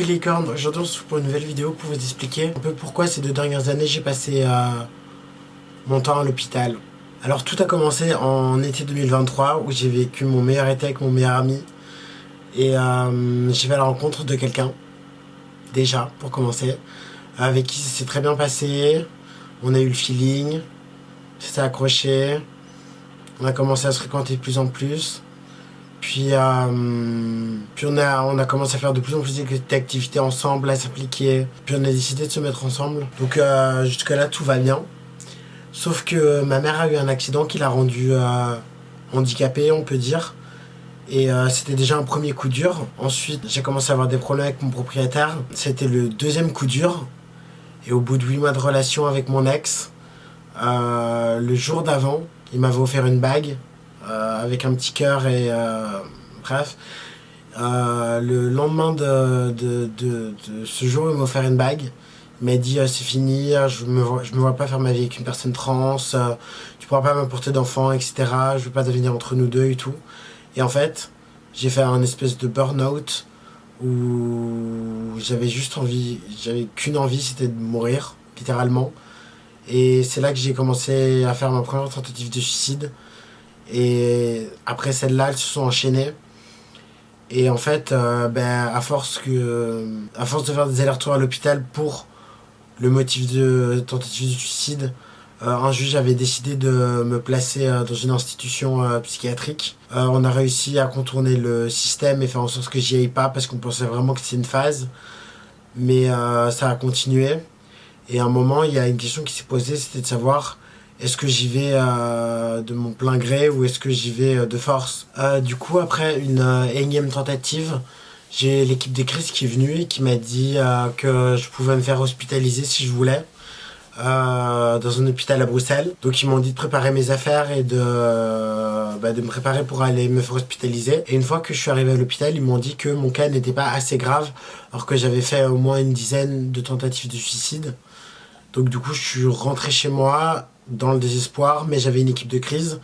Coucou les licornes, aujourd'hui on se retrouve pour une nouvelle vidéo pour vous expliquer un peu pourquoi ces 2 dernières années j'ai passé mon temps à l'hôpital. Alors tout a commencé en été 2023 où j'ai vécu mon meilleur été avec mon meilleur ami et j'ai fait la rencontre de quelqu'un, déjà pour commencer, avec qui ça s'est très bien passé, on a eu le feeling, s'est accroché, on a commencé à se fréquenter de plus en plus. Puis on a commencé à faire de plus en plus d'activités ensemble, à s'impliquer. Puis on a décidé de se mettre ensemble. Donc jusque là tout va bien. Sauf que ma mère a eu un accident qui l'a rendue handicapée, on peut dire. Et c'était déjà un premier coup dur. Ensuite j'ai commencé à avoir des problèmes avec mon propriétaire. C'était le deuxième coup dur. Et au bout de 8 mois de relation avec mon ex, le jour d'avant, il m'avait offert une bague. Avec un petit cœur et bref. Le lendemain de ce jour, il m'a offert une bague. Il m'a dit c'est fini, je me vois pas faire ma vie avec une personne trans, tu pourras pas m'apporter d'enfants, etc. Je veux pas devenir entre nous deux et tout. Et en fait, j'ai fait un espèce de burn-out où j'avais qu'une envie, c'était de mourir, littéralement. Et c'est là que j'ai commencé à faire ma première tentative de suicide. Et après celle-là, elles se sont enchaînées. Et en fait, à force de faire des allers-retours à l'hôpital pour le motif de tentative de suicide, un juge avait décidé de me placer dans une institution psychiatrique. On a réussi à contourner le système et faire en sorte que j'y aille pas parce qu'on pensait vraiment que c'était une phase. Mais ça a continué. Et à un moment, il y a une question qui s'est posée, c'était de savoir est-ce que j'y vais de mon plein gré ou est-ce que j'y vais de force. Du coup, après une énième tentative, j'ai l'équipe des crises qui est venue et qui m'a dit que je pouvais me faire hospitaliser si je voulais dans un hôpital à Bruxelles. Donc ils m'ont dit de préparer mes affaires et de me préparer pour aller me faire hospitaliser. Et une fois que je suis arrivé à l'hôpital, ils m'ont dit que mon cas n'était pas assez grave alors que j'avais fait au moins une dizaine de tentatives de suicide. Donc du coup, je suis rentré chez moi dans le désespoir, mais j'avais une équipe de crise.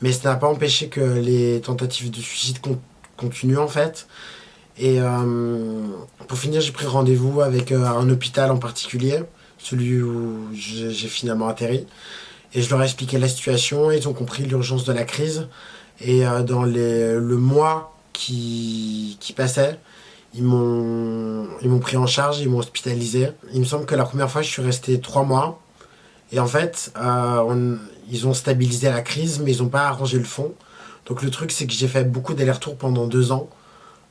Mais ça n'a pas empêché que les tentatives de suicide continuent en fait. Et pour finir, j'ai pris rendez-vous avec un hôpital en particulier, celui où j'ai finalement atterri. Et je leur ai expliqué la situation, ils ont compris l'urgence de la crise. Et dans le mois qui passait, ils m'ont pris en charge, ils m'ont hospitalisé. Il me semble que la première fois, je suis resté 3 mois. Et en fait, ils ont stabilisé la crise, mais ils n'ont pas arrangé le fond. Donc le truc, c'est que j'ai fait beaucoup d'allers-retours pendant 2 ans.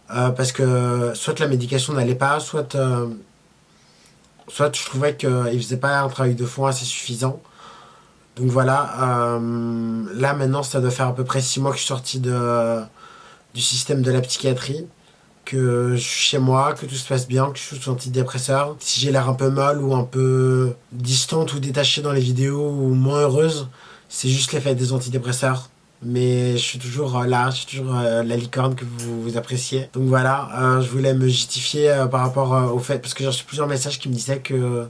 Parce que soit la médication n'allait pas, soit je trouvais qu'ils ne faisaient pas un travail de fond assez suffisant. Donc voilà, là maintenant, ça doit faire à peu près 6 mois que je suis sorti du système de la psychiatrie. Que je suis chez moi, que tout se passe bien, que je suis sous antidépresseur. Si j'ai l'air un peu molle ou un peu distante ou détachée dans les vidéos ou moins heureuse, c'est juste l'effet des antidépresseurs. Mais je suis toujours là, je suis toujours la licorne que vous appréciez. Donc voilà, je voulais me justifier par rapport au fait, parce que j'ai reçu plusieurs messages qui me disaient que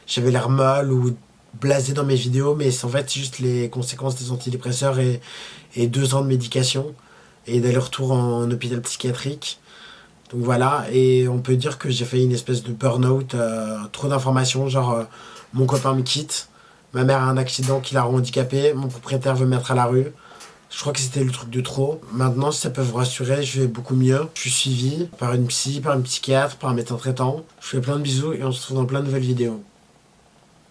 j'avais l'air molle ou blasé dans mes vidéos, mais c'est en fait juste les conséquences des antidépresseurs et 2 ans de médication et d'aller-retour en hôpital psychiatrique. Donc voilà, et on peut dire que j'ai fait une espèce de burn-out, trop d'informations, genre mon copain me quitte, ma mère a un accident qui l'a handicapé, mon propriétaire veut me mettre à la rue. Je crois que c'était le truc de trop. Maintenant, si ça peut vous rassurer, je vais beaucoup mieux. Je suis suivi par une psy, par une psychiatre, par un médecin traitant. Je fais plein de bisous et on se retrouve dans plein de nouvelles vidéos.